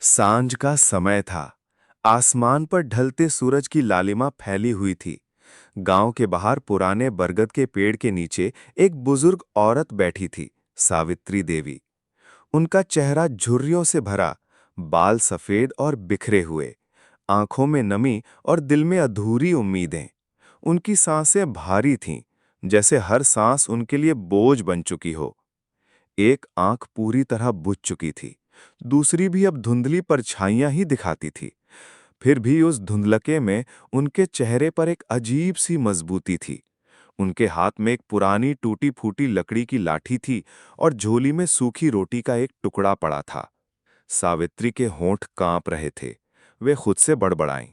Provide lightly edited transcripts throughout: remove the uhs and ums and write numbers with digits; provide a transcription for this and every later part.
सांझ का समय था। आसमान पर ढलते सूरज की लालिमा फैली हुई थी। गांव के बाहर पुराने बरगद के पेड़ के नीचे एक बुजुर्ग औरत बैठी थी, सावित्री देवी। उनका चेहरा झुर्रियों से भरा, बाल सफेद और बिखरे हुए, आंखों में नमी और दिल में अधूरी उम्मीदें। उनकी सांसें भारी थीं, जैसे हर सांस उनके लिए बोझ बन चुकी हो। एक आंख पूरी तरह बुझ चुकी थी, दूसरी भी अब धुंधली परछाइयां ही दिखाती थी। फिर भी उस धुंधलके में उनके चेहरे पर एक अजीब सी मजबूती थी। उनके हाथ में एक पुरानी टूटी फूटी लकड़ी की लाठी थी और झोली में सूखी रोटी का एक टुकड़ा पड़ा था। सावित्री के होंठ कांप रहे थे। वे खुद से बड़बड़ाईं,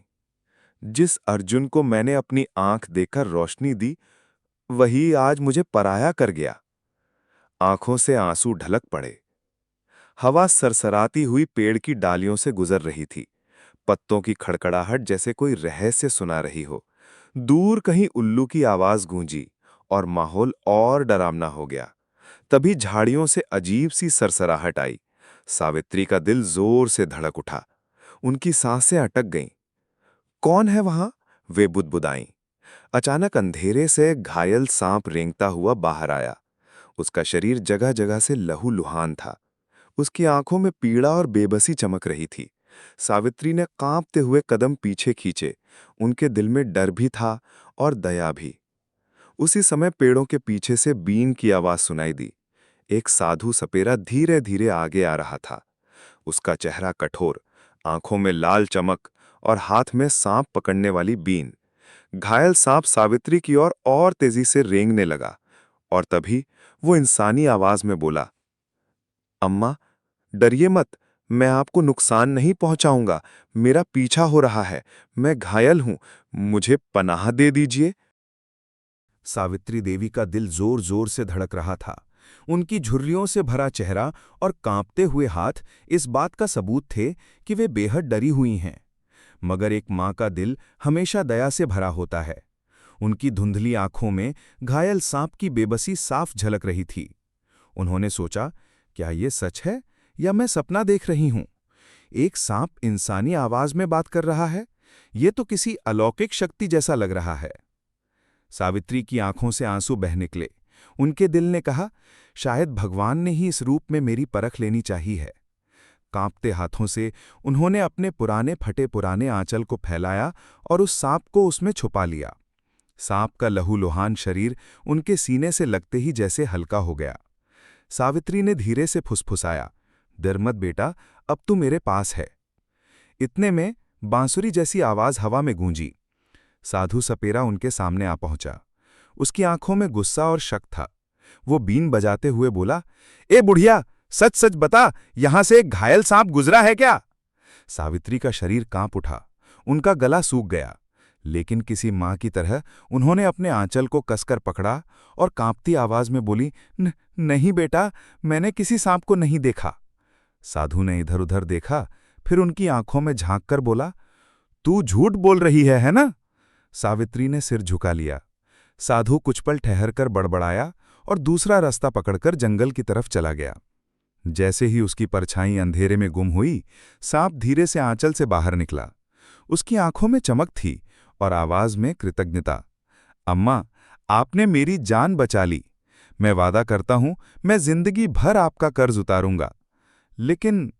जिस अर्जुन को मैंने अपनी आंख देकर रोशनी दी, वही आज मुझे पराया कर गया। आंखों से आंसू ढलक पड़े। हवा सरसराती हुई पेड़ की डालियों से गुजर रही थी, पत्तों की खड़खड़ाहट जैसे कोई रहस्य सुना रही हो। दूर कहीं उल्लू की आवाज गूंजी और माहौल और डरावना हो गया। तभी झाड़ियों से अजीब सी सरसराहट आई। सावित्री का दिल जोर से धड़क उठा। उनकी सांसें अटक गईं। कौन है वहां? वे बुदबुदाईं। अचानक अंधेरे से घायल सांप रेंगता हुआ बाहर आया। उसका शरीर जगह जगह से लहूलुहान था। उसकी आंखों में पीड़ा और बेबसी चमक रही थी। सावित्री ने कांपते हुए कदम पीछे खींचे। उनके दिल में डर भी था और दया भी। उसी समय पेड़ों के पीछे से बीन की आवाज सुनाई दी। एक साधु सपेरा धीरे धीरे आगे आ रहा था। उसका चेहरा कठोर, आंखों में लाल चमक और हाथ में सांप पकड़ने वाली बीन। घायल सांप सावित्री की ओर और तेजी से रेंगने लगा और तभी वो इंसानी आवाज में बोला, अम्मा, डरिए मत, मैं आपको नुकसान नहीं पहुंचाऊंगा। मेरा पीछा हो रहा है, मैं घायल हूं, मुझे पनाह दे दीजिए। सावित्री देवी का दिल जोर जोर से धड़क रहा था। उनकी झुर्रियों से भरा चेहरा और कांपते हुए हाथ इस बात का सबूत थे कि वे बेहद डरी हुई हैं। मगर एक मां का दिल हमेशा दया से भरा होता है। उनकी धुंधली आंखों में घायल सांप की बेबसी साफ झलक रही थी। उन्होंने सोचा, क्या ये सच है या मैं सपना देख रही हूं? एक सांप इंसानी आवाज में बात कर रहा है। ये तो किसी अलौकिक शक्ति जैसा लग रहा है। सावित्री की आंखों से आंसू बह निकले। उनके दिल ने कहा, शायद भगवान ने ही इस रूप में मेरी परख लेनी चाहिए है। कांपते हाथों से उन्होंने अपने पुराने फटे पुराने आंचल को फैलाया और उस सांप को उसमें छुपा लिया। सांप का लहूलुहान शरीर उनके सीने से लगते ही जैसे हल्का हो गया। सावित्री ने धीरे से फुसफुसाया, डर मत बेटा, अब तू मेरे पास है। इतने में बांसुरी जैसी आवाज हवा में गूंजी। साधु सपेरा उनके सामने आ पहुंचा। उसकी आंखों में गुस्सा और शक था। वो बीन बजाते हुए बोला, ए बुढ़िया, सच सच बता, यहां से एक घायल सांप गुजरा है क्या? सावित्री का शरीर कांप उठा। उनका गला सूख गया, लेकिन किसी मां की तरह उन्होंने अपने आंचल को कसकर पकड़ा और कांपती आवाज में बोली, नहीं बेटा, मैंने किसी सांप को नहीं देखा। साधु ने इधर उधर देखा, फिर उनकी आंखों में झांककर बोला, तू झूठ बोल रही है ना? सावित्री ने सिर झुका लिया। साधु कुछ पल ठहरकर बड़बड़ाया और दूसरा रास्ता पकड़कर जंगल की तरफ चला गया। जैसे ही उसकी परछाई अंधेरे में गुम हुई, सांप धीरे से आंचल से बाहर निकला। उसकी आंखों में चमक थी और आवाज में कृतज्ञता। अम्मा, आपने मेरी जान बचा ली। मैं वादा करता हूं, मैं जिंदगी भर आपका कर्ज उतारूंगा। लेकिन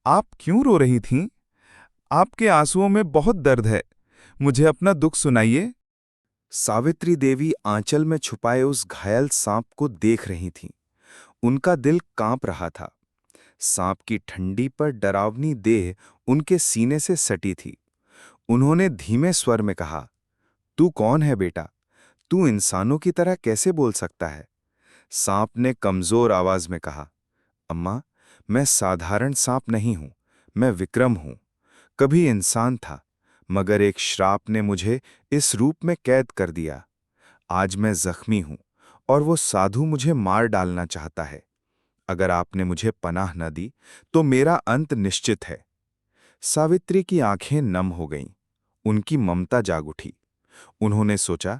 आप क्यों रो रही थीं? आपके आंसुओं में बहुत दर्द है। मुझे अपना दुख सुनाइए। सावित्री देवी आंचल में छुपाए उस घायल सांप को देख रही थीं। उनका दिल कांप रहा था। सांप की ठंडी पर डरावनी देह उनके सीने से सटी थी। उन्होंने धीमे स्वर में कहा, तू कौन है बेटा? तू इंसानों की तरह कैसे बोल सकता है? सांप ने कमजोर आवाज में कहा, अम्मा, मैं साधारण सांप नहीं हूं, मैं विक्रम हूं। कभी इंसान था, मगर एक श्राप ने मुझे इस रूप में कैद कर दिया। आज मैं जख्मी हूं और वो साधु मुझे मार डालना चाहता है। अगर आपने मुझे पनाह न दी, तो मेरा अंत निश्चित है। सावित्री की आंखें नम हो गईं। उनकी ममता जाग उठी। उन्होंने सोचा,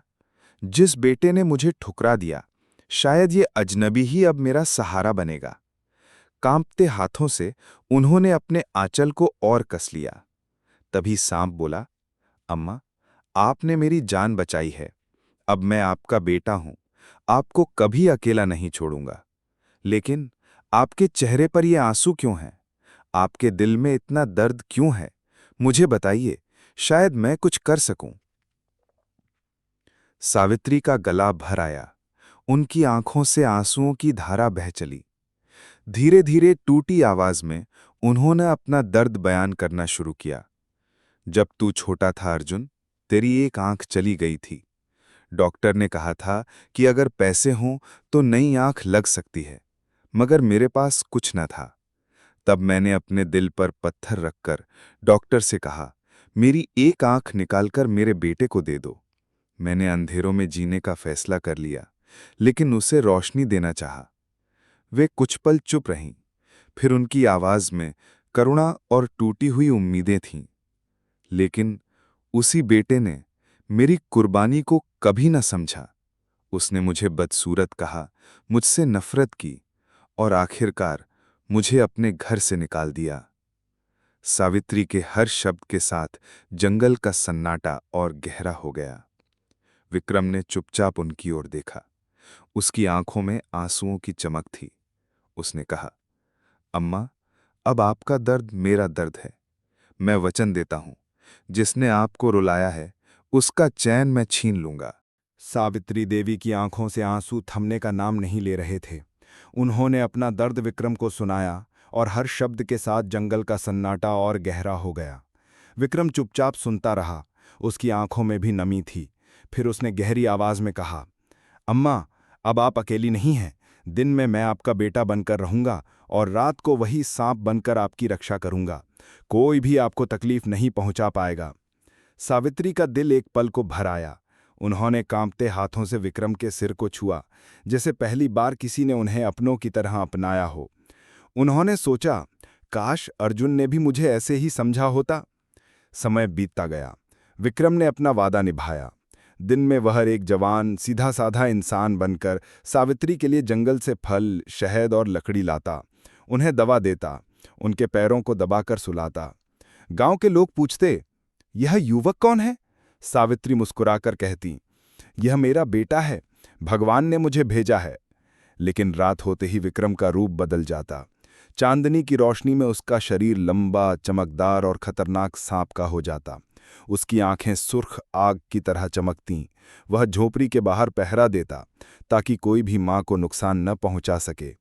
जिस बेटे ने मुझे ठुकरा दिया, शायद ये अजनबी ही अब मेरा सहारा बनेगा। कांपते हाथों से उन्होंने अपने आंचल को और कस लिया। तभी सांप बोला, अम्मा, आपने मेरी जान बचाई है। अब मैं आपका बेटा हूं, आपको कभी अकेला नहीं छोड़ूंगा। लेकिन आपके चेहरे पर ये आंसू क्यों हैं? आपके दिल में इतना दर्द क्यों है? मुझे बताइए, शायद मैं कुछ कर सकूं। सावित्री का गला भर आया। उनकी आंखों से आंसुओं की धारा बह चली। धीरे धीरे टूटी आवाज में उन्होंने अपना दर्द बयान करना शुरू किया। जब तू छोटा था अर्जुन, तेरी एक आंख चली गई थी। डॉक्टर ने कहा था कि अगर पैसे हों तो नई आंख लग सकती है, मगर मेरे पास कुछ न था। तब मैंने अपने दिल पर पत्थर रखकर डॉक्टर से कहा, मेरी एक आंख निकालकर मेरे बेटे को दे दो। मैंने अंधेरों में जीने का फैसला कर लिया, लेकिन उसे रोशनी देना चाहा। वे कुछ पल चुप रहीं, फिर उनकी आवाज में करुणा और टूटी हुई उम्मीदें थीं। लेकिन उसी बेटे ने मेरी कुर्बानी को कभी न समझा। उसने मुझे बदसूरत कहा, मुझसे नफरत की और आखिरकार मुझे अपने घर से निकाल दिया। सावित्री के हर शब्द के साथ जंगल का सन्नाटा और गहरा हो गया। विक्रम ने चुपचाप उनकी ओर देखा। उसकी आंखों में आंसुओं की चमक थी। उसने कहा, अम्मा, अब आपका दर्द मेरा दर्द है। मैं वचन देता हूं, जिसने आपको रुलाया है, उसका चैन मैं छीन लूंगा। सावित्री देवी की आंखों से आंसू थमने का नाम नहीं ले रहे थे। उन्होंने अपना दर्द विक्रम को सुनाया और हर शब्द के साथ जंगल का सन्नाटा और गहरा हो गया। विक्रम चुपचाप सुनता रहा। उसकी आंखों में भी नमी थी। फिर उसने गहरी आवाज में कहा, अम्मा, अब आप अकेली नहीं हैं। दिन में मैं आपका बेटा बनकर रहूंगा और रात को वही सांप बनकर आपकी रक्षा करूंगा। कोई भी आपको तकलीफ नहीं पहुंचा पाएगा। सावित्री का दिल एक पल को भर आया। उन्होंने कांपते हाथों से विक्रम के सिर को छुआ, जैसे पहली बार किसी ने उन्हें अपनों की तरह अपनाया हो। उन्होंने सोचा, काश अर्जुन ने भी मुझे ऐसे ही समझा होता। समय बीतता गया। विक्रम ने अपना वादा निभाया। दिन में वह एक जवान, सीधा साधा इंसान बनकर सावित्री के लिए जंगल से फल, शहद और लकड़ी लाता, उन्हें दवा देता, उनके पैरों को दबाकर सुलाता। गांव के लोग पूछते, यह युवक कौन है? सावित्री मुस्कुराकर कहती, यह मेरा बेटा है, भगवान ने मुझे भेजा है। लेकिन रात होते ही विक्रम का रूप बदल जाता। चांदनी की रोशनी में उसका शरीर लंबा, चमकदार और खतरनाक सांप का हो जाता। उसकी आंखें सुर्ख आग की तरह चमकतीं। वह झोपड़ी के बाहर पहरा देता, ताकि कोई भी मां को नुकसान न पहुंचा सके।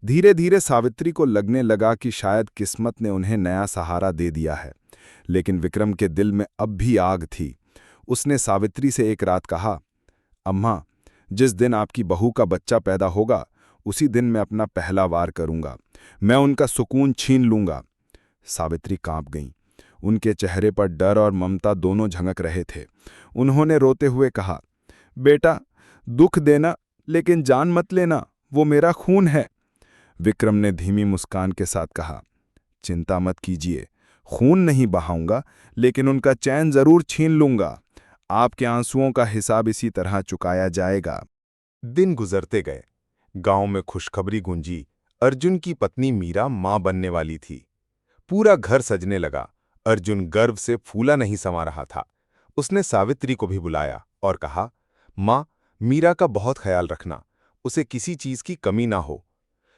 धीरे धीरे सावित्री को लगने लगा कि शायद किस्मत ने उन्हें नया सहारा दे दिया है। लेकिन विक्रम के दिल में अब भी आग थी। उसने सावित्री से एक रात कहा, अम्मा, जिस दिन आपकी बहू का बच्चा पैदा होगा, उसी दिन मैं अपना पहला वार करूंगा। मैं उनका सुकून छीन लूंगा। सावित्री कांप गईं। उनके चेहरे पर डर और ममता दोनों झलक रहे थे। उन्होंने रोते हुए कहा, बेटा, दुख देना लेकिन जान मत लेना, वो मेरा खून है। विक्रम ने धीमी मुस्कान के साथ कहा, चिंता मत कीजिए, खून नहीं बहाऊंगा, लेकिन उनका चैन जरूर छीन लूंगा। आपके आंसुओं का हिसाब इसी तरह चुकाया जाएगा। दिन गुजरते गए। गांव में खुशखबरी गूंजी, अर्जुन की पत्नी मीरा मां बनने वाली थी। पूरा घर सजने लगा। अर्जुन गर्व से फूला नहीं समा रहा था। उसने सावित्री को भी बुलाया और कहा, मां, मीरा का बहुत ख्याल रखना, उसे किसी चीज की कमी ना हो।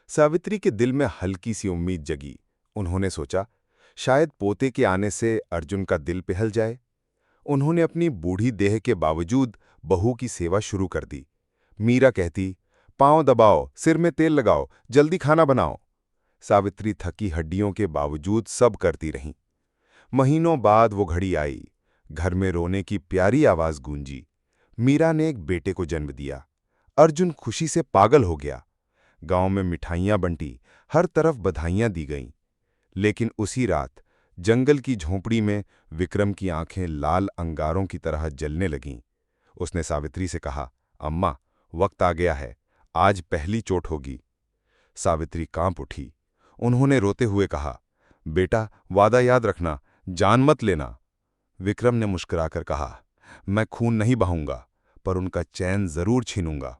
सावित्री के दिल में हल्की सी उम्मीद जगी। उन्होंने सोचा, शायद पोते के आने से अर्जुन का दिल पिघल जाए। उन्होंने अपनी बूढ़ी देह के बावजूद बहू की सेवा शुरू कर दी। मीरा कहती, पांव दबाओ, सिर में तेल लगाओ, जल्दी खाना बनाओ। सावित्री थकी हड्डियों के बावजूद सब करती रहीं। महीनों बाद वो घड़ी आई। घर में रोने की प्यारी आवाज गूंजी। मीरा ने एक बेटे को जन्म दिया। अर्जुन खुशी से पागल हो गया। गांव में मिठाइयां बंटी, हर तरफ बधाइयां दी गईं। लेकिन उसी रात जंगल की झोंपड़ी में विक्रम की आंखें लाल अंगारों की तरह जलने लगीं। उसने सावित्री से कहा, अम्मा, वक्त आ गया है, आज पहली चोट होगी। सावित्री कांप उठी। उन्होंने रोते हुए कहा, बेटा, वादा याद रखना, जान मत लेना। विक्रम ने मुस्कुराकर कहा, मैं खून नहीं बहाऊंगा, पर उनका चैन जरूर छीनूंगा।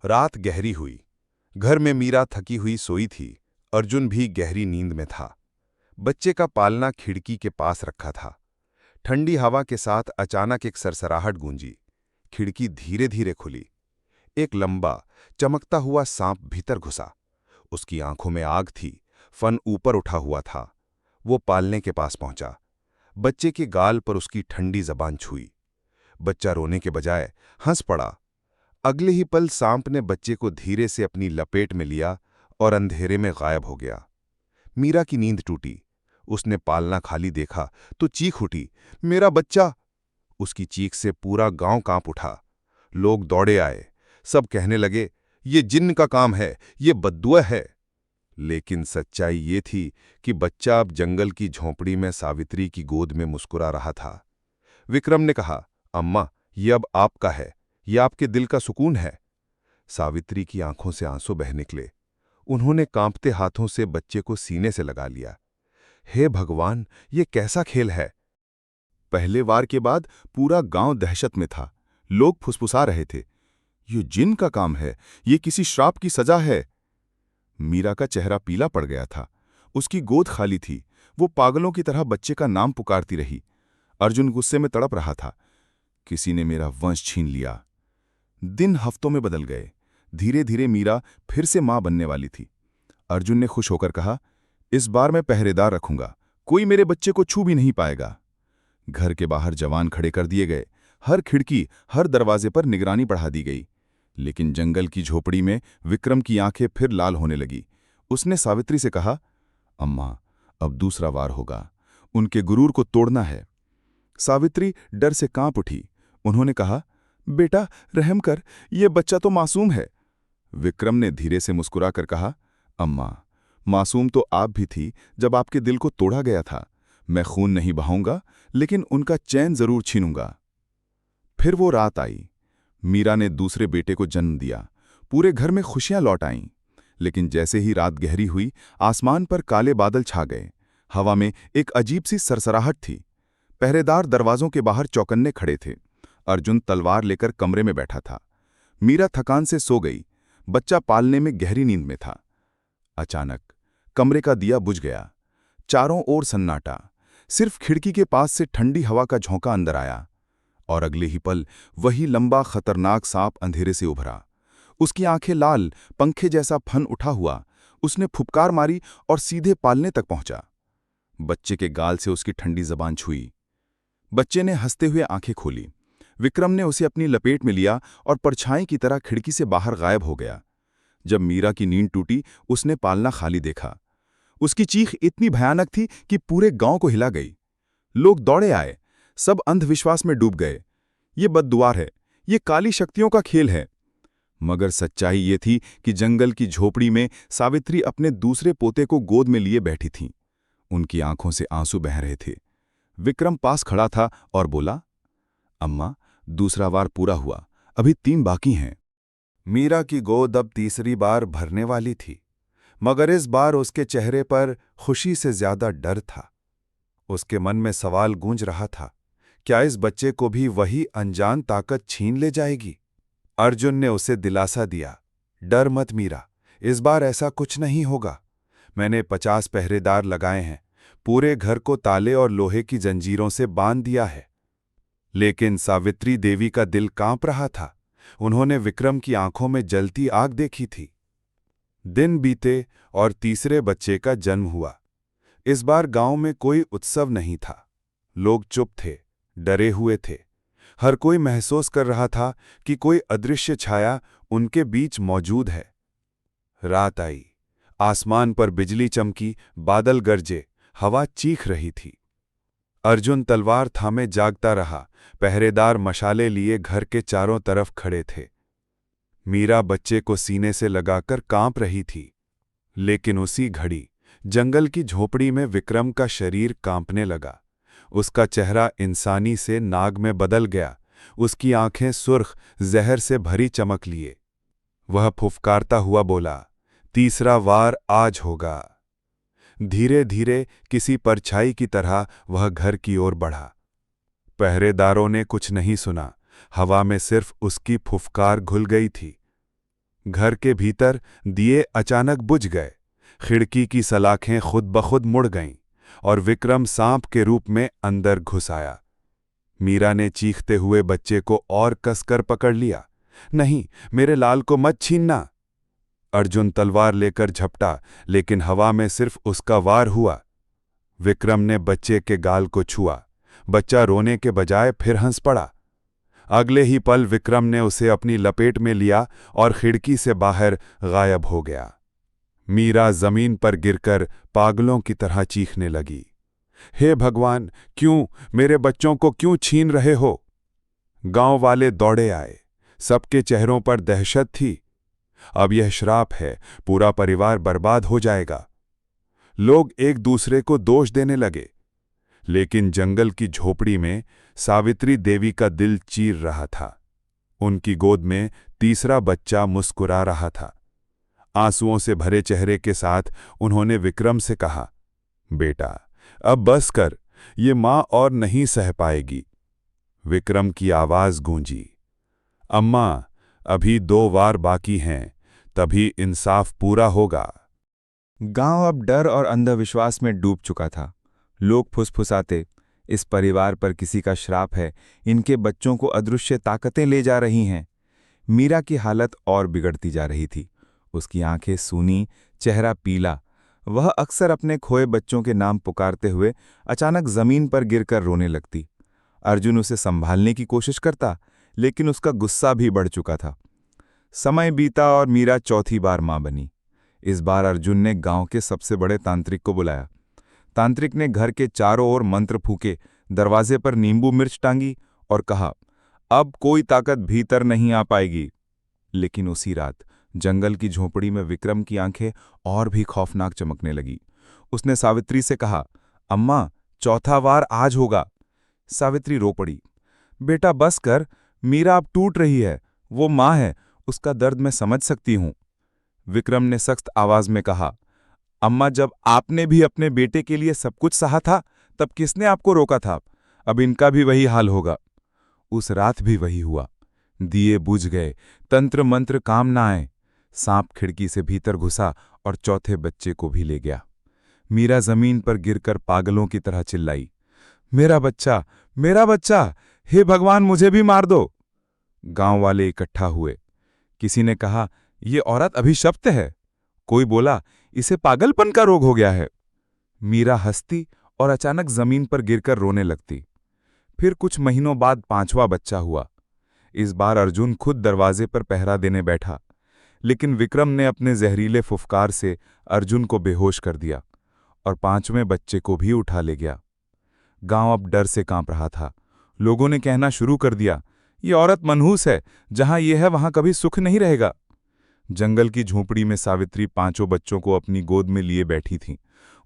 रात गहरी हुई। घर में मीरा थकी हुई सोई थी। अर्जुन भी गहरी नींद में था। बच्चे का पालना खिड़की के पास रखा था। ठंडी हवा के साथ अचानक एक सरसराहट गूंजी। खिड़की धीरे धीरे खुली। एक लंबा, चमकता हुआ सांप भीतर घुसा। उसकी आंखों में आग थी, फन ऊपर उठा हुआ था। वो पालने के पास पहुंचा। बच्चे के गाल पर उसकी ठंडी जबान छुई। बच्चा रोने के बजाय हंस पड़ा। अगले ही पल सांप ने बच्चे को धीरे से अपनी लपेट में लिया और अंधेरे में गायब हो गया। मीरा की नींद टूटी। उसने पालना खाली देखा तो चीख उठी, मेरा बच्चा! उसकी चीख से पूरा गांव कांप उठा। लोग दौड़े आए। सब कहने लगे, ये जिन्न का काम है, ये बद्दुआ है। लेकिन सच्चाई ये थी कि बच्चा अब जंगल की झोंपड़ी में सावित्री की गोद में मुस्कुरा रहा था। विक्रम ने कहा, अम्मा, ये अब आपका है, ये आपके दिल का सुकून है। सावित्री की आंखों से आंसू बह निकले। उन्होंने कांपते हाथों से बच्चे को सीने से लगा लिया। हे भगवान, ये कैसा खेल है! पहले वार के बाद पूरा गांव दहशत में था। लोग फुसफुसा रहे थे, ये जिन का काम है, ये किसी श्राप की सजा है। मीरा का चेहरा पीला पड़ गया था। उसकी गोद खाली थी। वो पागलों की तरह बच्चे का नाम पुकारती रही। अर्जुन गुस्से में तड़प रहा था, किसी ने मेरा वंश छीन लिया। दिन हफ्तों में बदल गए। धीरे धीरे मीरा फिर से मां बनने वाली थी। अर्जुन ने खुश होकर कहा, इस बार मैं पहरेदार रखूंगा, कोई मेरे बच्चे को छू भी नहीं पाएगा। घर के बाहर जवान खड़े कर दिए गए। हर खिड़की, हर दरवाजे पर निगरानी बढ़ा दी गई। लेकिन जंगल की झोपड़ी में विक्रम की आंखें फिर लाल होने लगी। उसने सावित्री से कहा, अम्मा, अब दूसरा वार होगा, उनके गुरूर को तोड़ना है। सावित्री डर से कांप उठी। उन्होंने कहा, बेटा, रहम कर, ये बच्चा तो मासूम है। विक्रम ने धीरे से मुस्कुराकर कहा, अम्मा, मासूम तो आप भी थी जब आपके दिल को तोड़ा गया था। मैं खून नहीं बहाऊंगा, लेकिन उनका चैन जरूर छीनूंगा। फिर वो रात आई। मीरा ने दूसरे बेटे को जन्म दिया। पूरे घर में खुशियां लौट आईं। लेकिन जैसे ही रात गहरी हुई, आसमान पर काले बादल छा गए। हवा में एक अजीब सी सरसराहट थी। पहरेदार दरवाजों के बाहर चौकन्ने खड़े थे। अर्जुन तलवार लेकर कमरे में बैठा था। मीरा थकान से सो गई। बच्चा पालने में गहरी नींद में था। अचानक कमरे का दिया बुझ गया। चारों ओर सन्नाटा। सिर्फ खिड़की के पास से ठंडी हवा का झोंका अंदर आया। और अगले ही पल वही लंबा खतरनाक सांप अंधेरे से उभरा। उसकी आंखें लाल, पंखे जैसा फन उठा हुआ। उसने फुफकार मारी और सीधे पालने तक पहुंचा। बच्चे के गाल से उसकी ठंडी जबान छुई। बच्चे ने हंसते हुए आंखें खोली। विक्रम ने उसे अपनी लपेट में लिया और परछाई की तरह खिड़की से बाहर गायब हो गया। जब मीरा की नींद टूटी, उसने पालना खाली देखा। उसकी चीख इतनी भयानक थी कि पूरे गांव को हिला गई। लोग दौड़े आए। सब अंधविश्वास में डूब गए। ये बद्दुआ है, ये काली शक्तियों का खेल है। मगर सच्चाई ये थी कि जंगल की झोपड़ी में सावित्री अपने दूसरे पोते को गोद में लिए बैठी थीं। उनकी आंखों से आंसू बह रहे थे। विक्रम पास खड़ा था और बोला, अम्मा, दूसरा वार पूरा हुआ, अभी 3 बाकी हैं। मीरा की गोद अब तीसरी बार भरने वाली थी, मगर इस बार उसके चेहरे पर खुशी से ज्यादा डर था। उसके मन में सवाल गूंज रहा था, क्या इस बच्चे को भी वही अनजान ताकत छीन ले जाएगी? अर्जुन ने उसे दिलासा दिया, डर मत मीरा, इस बार ऐसा कुछ नहीं होगा। मैंने 50 पहरेदार लगाए हैं, पूरे घर को ताले और लोहे की जंजीरों से बांध दिया है। लेकिन सावित्री देवी का दिल कांप रहा था। उन्होंने विक्रम की आंखों में जलती आग देखी थी। दिन बीते और तीसरे बच्चे का जन्म हुआ। इस बार गांव में कोई उत्सव नहीं था। लोग चुप थे, डरे हुए थे। हर कोई महसूस कर रहा था कि कोई अदृश्य छाया उनके बीच मौजूद है। रात आई। आसमान पर बिजली चमकी, बादल गरजे, हवा चीख रही थी। अर्जुन तलवार थामे जागता रहा। पहरेदार मशाले लिए घर के चारों तरफ खड़े थे। मीरा बच्चे को सीने से लगाकर कांप रही थी। लेकिन उसी घड़ी जंगल की झोपड़ी में विक्रम का शरीर कांपने लगा। उसका चेहरा इंसानी से नाग में बदल गया। उसकी आंखें सुर्ख, जहर से भरी चमक लिए। वह फुफकारता हुआ बोला, तीसरा वार आज होगा। धीरे धीरे किसी परछाई की तरह वह घर की ओर बढ़ा। पहरेदारों ने कुछ नहीं सुना। हवा में सिर्फ उसकी फुफकार घुल गई थी। घर के भीतर दिए अचानक बुझ गए। खिड़की की सलाखें खुद ब खुद मुड़ गईं और विक्रम सांप के रूप में अंदर घुस आया। मीरा ने चीखते हुए बच्चे को और कसकर पकड़ लिया। नहीं, मेरे लाल को मत छीनना। अर्जुन तलवार लेकर झपटा, लेकिन हवा में सिर्फ उसका वार हुआ। विक्रम ने बच्चे के गाल को छुआ। बच्चा रोने के बजाय फिर हंस पड़ा। अगले ही पल विक्रम ने उसे अपनी लपेट में लिया और खिड़की से बाहर गायब हो गया। मीरा जमीन पर गिरकर पागलों की तरह चीखने लगी, हे भगवान, क्यों मेरे बच्चों को क्यों छीन रहे हो? गांव वाले दौड़े आए। सबके चेहरों पर दहशत थी। अब यह श्राप है, पूरा परिवार बर्बाद हो जाएगा। लोग एक दूसरे को दोष देने लगे, लेकिन जंगल की झोपड़ी में सावित्री देवी का दिल चीर रहा था। उनकी गोद में तीसरा बच्चा मुस्कुरा रहा था। आंसुओं से भरे चेहरे के साथ उन्होंने विक्रम से कहा, बेटा, अब बस कर, ये मां और नहीं सह पाएगी। विक्रम की आवाज गूंजी, अम्मा, अभी 2 वार बाकी हैं, तभी इंसाफ पूरा होगा। गांव अब डर और अंधविश्वास में डूब चुका था। लोग फुसफुसाते, इस परिवार पर किसी का श्राप है, इनके बच्चों को अदृश्य ताकतें ले जा रही हैं। मीरा की हालत और बिगड़ती जा रही थी। उसकी आंखें सूनी, चेहरा पीला। वह अक्सर अपने खोए बच्चों के नाम पुकारते हुए अचानक जमीन पर गिरकर रोने लगती। अर्जुन उसे संभालने की कोशिश करता, लेकिन उसका गुस्सा भी बढ़ चुका था। समय बीता और मीरा चौथी बार मां बनी। इस बार अर्जुन ने गांव के सबसे बड़े तांत्रिक को बुलाया। तांत्रिक ने घर के चारों ओर मंत्र फूके, दरवाजे पर नींबू मिर्च टांगी और कहा, अब कोई ताकत भीतर नहीं आ पाएगी। लेकिन उसी रात जंगल की झोपड़ी में विक्रम की आंखें और भी खौफनाक चमकने लगी। उसने सावित्री से कहा, अम्मा, चौथा वार आज होगा। सावित्री रो पड़ी, बेटा बस कर, मीरा अब टूट रही है। वो मां है, उसका दर्द मैं समझ सकती हूं। विक्रम ने सख्त आवाज में कहा, अम्मा, जब आपने भी अपने बेटे के लिए सब कुछ सहा था, तब किसने आपको रोका था? अब इनका भी वही हाल होगा। उस रात भी वही हुआ। दिए बुझ गए, तंत्र मंत्र काम ना आए। सांप खिड़की से भीतर घुसा और चौथे बच्चे को भी ले गया। मीरा जमीन पर गिरकर पागलों की तरह चिल्लाई, मेरा बच्चा, मेरा बच्चा, हे भगवान, मुझे भी मार दो। गांव वाले इकट्ठा हुए। किसी ने कहा, ये औरत अभिशप्त है। कोई बोला, इसे पागलपन का रोग हो गया है। मीरा हंसती और अचानक जमीन पर गिरकर रोने लगती। फिर कुछ महीनों बाद 5वां बच्चा हुआ। इस बार अर्जुन खुद दरवाजे पर पहरा देने बैठा, लेकिन विक्रम ने अपने जहरीले फुफकार से अर्जुन को बेहोश कर दिया और 5वें बच्चे को भी उठा ले गया। गांव अब डर से कांप रहा था। लोगों ने कहना शुरू कर दिया, ये औरत मनहूस है, जहां ये है वहां कभी सुख नहीं रहेगा। जंगल की झोपड़ी में सावित्री 5 बच्चों को अपनी गोद में लिए बैठी थीं।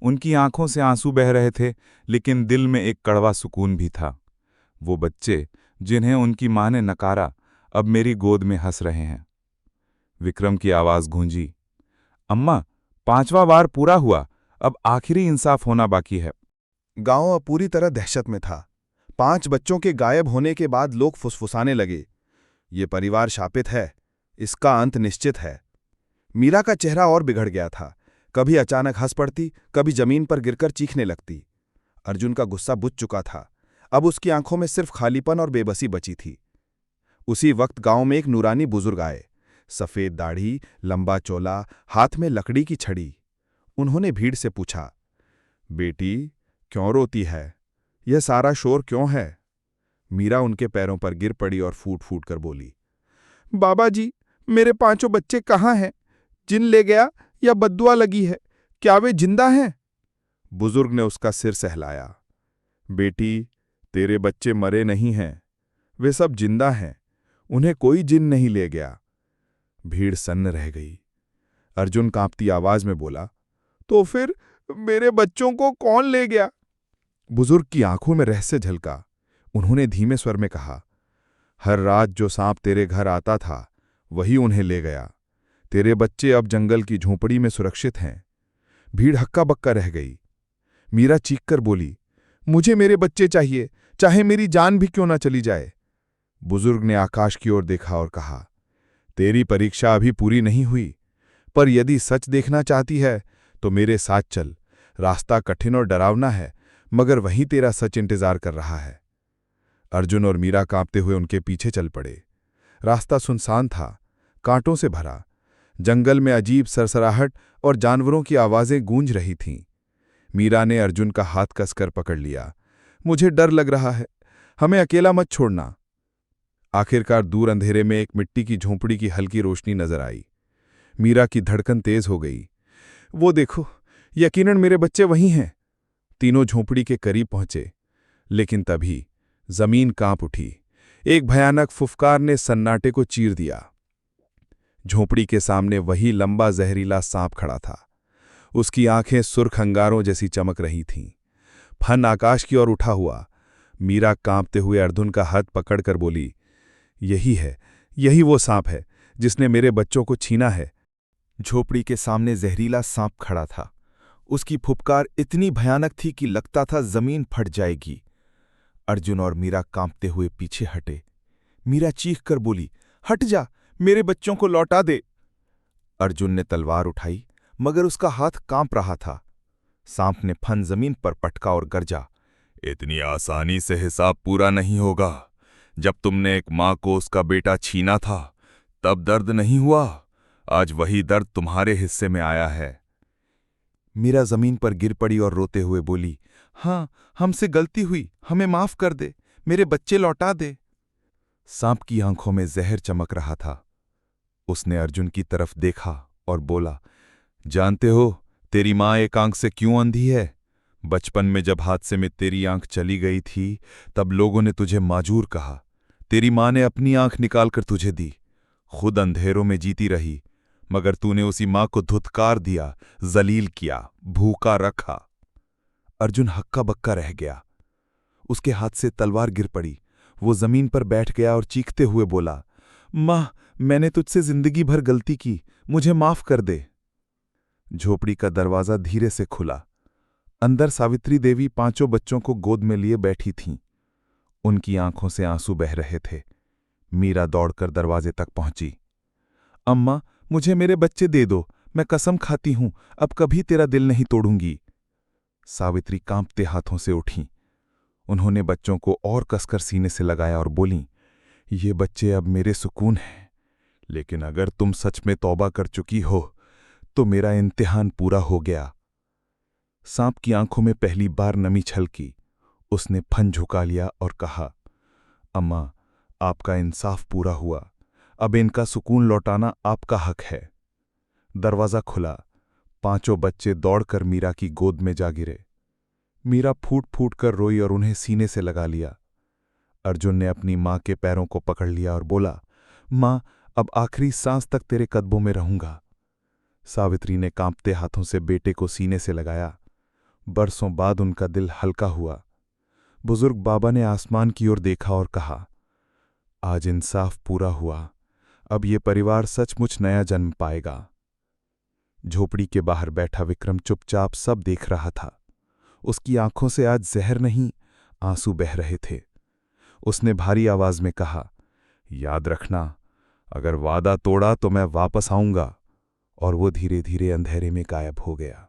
उनकी आंखों से आंसू बह रहे थे, लेकिन दिल में एक कड़वा सुकून भी था। वो बच्चे जिन्हें उनकी मां ने नकारा, अब मेरी गोद में हंस रहे हैं। विक्रम की आवाज गूंजी, अम्मा, 5वां वार पूरा हुआ, अब आखिरी इंसाफ होना बाकी है। गांव अब पूरी तरह दहशत में था। 5 बच्चों के गायब होने के बाद लोग फुसफुसाने लगे, ये परिवार शापित है, इसका अंत निश्चित है। मीरा का चेहरा और बिगड़ गया था। कभी अचानक हंस पड़ती, कभी जमीन पर गिरकर चीखने लगती। अर्जुन का गुस्सा बुझ चुका था। अब उसकी आंखों में सिर्फ खालीपन और बेबसी बची थी। उसी वक्त गांव में एक नूरानी बुजुर्ग आए। सफेद दाढ़ी, लंबा चोला, हाथ में लकड़ी की छड़ी। उन्होंने भीड़ से पूछा, बेटी, क्यों रोती है? यह सारा शोर क्यों है? मीरा उनके पैरों पर गिर पड़ी और फूट फूट कर बोली, बाबा जी, मेरे 5 बच्चे कहाँ हैं? जिन ले गया या बद्दुआ लगी है? क्या वे जिंदा हैं? बुजुर्ग ने उसका सिर सहलाया, बेटी, तेरे बच्चे मरे नहीं हैं, वे सब जिंदा हैं, उन्हें कोई जिन नहीं ले गया। भीड़ सन्न रह गई। अर्जुन कांपती आवाज में बोला, तो फिर मेरे बच्चों को कौन ले गया? बुजुर्ग की आंखों में रहस्य झलका। उन्होंने धीमे स्वर में कहा, हर रात जो सांप तेरे घर आता था, वही उन्हें ले गया। तेरे बच्चे अब जंगल की झोपड़ी में सुरक्षित हैं। भीड़ हक्का बक्का रह गई। मीरा चीखकर बोली, मुझे मेरे बच्चे चाहिए, चाहे मेरी जान भी क्यों ना चली जाए। बुजुर्ग ने आकाश की ओर देखा और कहा, तेरी परीक्षा अभी पूरी नहीं हुई, पर यदि सच देखना चाहती है तो मेरे साथ चल। रास्ता कठिन और डरावना है, मगर वहीं तेरा सच इंतजार कर रहा है। अर्जुन और मीरा कांपते हुए उनके पीछे चल पड़े। रास्ता सुनसान था, कांटों से भरा। जंगल में अजीब सरसराहट और जानवरों की आवाजें गूंज रही थीं। मीरा ने अर्जुन का हाथ कसकर पकड़ लिया। मुझे डर लग रहा है, हमें अकेला मत छोड़ना। आखिरकार दूर अंधेरे में एक मिट्टी की झोंपड़ी की हल्की रोशनी नजर आई। मीरा की धड़कन तेज हो गई। वो देखो, यकीनन मेरे बच्चे वहीं हैं। तीनों झोंपड़ी के करीब पहुंचे, लेकिन तभी जमीन कांप उठी। एक भयानक फुफकार ने सन्नाटे को चीर दिया। झोंपड़ी के सामने वही लंबा जहरीला सांप खड़ा था। उसकी आंखें सुर्ख अंगारों जैसी चमक रही थीं। फन आकाश की ओर उठा हुआ। मीरा कांपते हुए अर्जुन का हाथ पकड़कर बोली, यही है, यही वो सांप है जिसने मेरे बच्चों को छीना है। झोपड़ी के सामने जहरीला सांप खड़ा था। उसकी फुफकार इतनी भयानक थी कि लगता था जमीन फट जाएगी। अर्जुन और मीरा कांपते हुए पीछे हटे। मीरा चीख कर बोली, हट जा, मेरे बच्चों को लौटा दे। अर्जुन ने तलवार उठाई, मगर उसका हाथ कांप रहा था। सांप ने फन जमीन पर पटका और गरजा, इतनी आसानी से हिसाब पूरा नहीं होगा। जब तुमने एक माँ को उसका बेटा छीना था, तब दर्द नहीं हुआ। आज वही दर्द तुम्हारे हिस्से में आया है। मीरा जमीन पर गिर पड़ी और रोते हुए बोली, हाँ, हमसे गलती हुई, हमें माफ कर दे, मेरे बच्चे लौटा दे। सांप की आंखों में जहर चमक रहा था। उसने अर्जुन की तरफ देखा और बोला, जानते हो तेरी माँ एक आंख से क्यों अंधी है? बचपन में जब हादसे में तेरी आंख चली गई थी, तब लोगों ने तुझे माजूर कहा। तेरी माँ ने अपनी आंख निकालकर तुझे दी। खुद अंधेरों में जीती रही, मगर तूने उसी माँ को धुतकार दिया, जलील किया, भूखा रखा। अर्जुन हक्का बक्का रह गया। उसके हाथ से तलवार गिर पड़ी। वो जमीन पर बैठ गया और चीखते हुए बोला, माँ, मैंने तुझसे जिंदगी भर गलती की, मुझे माफ कर दे। झोपड़ी का दरवाजा धीरे से खुला। अंदर सावित्री देवी पांचों बच्चों को गोद में लिए बैठी थीं। उनकी आंखों से आंसू बह रहे थे। मीरा दौड़कर दरवाजे तक पहुंची। अम्मा, मुझे मेरे बच्चे दे दो, मैं कसम खाती हूं, अब कभी तेरा दिल नहीं तोड़ूंगी। सावित्री कांपते हाथों से उठी। उन्होंने बच्चों को और कसकर सीने से लगाया और बोलीं, ये बच्चे अब मेरे सुकून हैं, लेकिन अगर तुम सच में तौबा कर चुकी हो तो मेरा इम्तिहान पूरा हो गया। सांप की आंखों में पहली बार नमी छलकी। उसने फन झुका लिया और कहा, अम्मा, आपका इंसाफ पूरा हुआ, अब इनका सुकून लौटाना आपका हक है। दरवाजा खुला। पांचों बच्चे दौड़कर मीरा की गोद में जा गिरे। मीरा फूट फूट कर रोई और उन्हें सीने से लगा लिया। अर्जुन ने अपनी माँ के पैरों को पकड़ लिया और बोला, माँ, अब आखिरी सांस तक तेरे कदमों में रहूंगा। सावित्री ने कांपते हाथों से बेटे को सीने से लगाया। बरसों बाद उनका दिल हल्का हुआ। बुजुर्ग बाबा ने आसमान की ओर देखा और कहा, आज इंसाफ पूरा हुआ, अब ये परिवार सचमुच नया जन्म पाएगा। झोपड़ी के बाहर बैठा विक्रम चुपचाप सब देख रहा था। उसकी आंखों से आज जहर नहीं, आंसू बह रहे थे। उसने भारी आवाज में कहा, याद रखना, अगर वादा तोड़ा तो मैं वापस आऊंगा। और वो धीरे धीरे अंधेरे में गायब हो गया।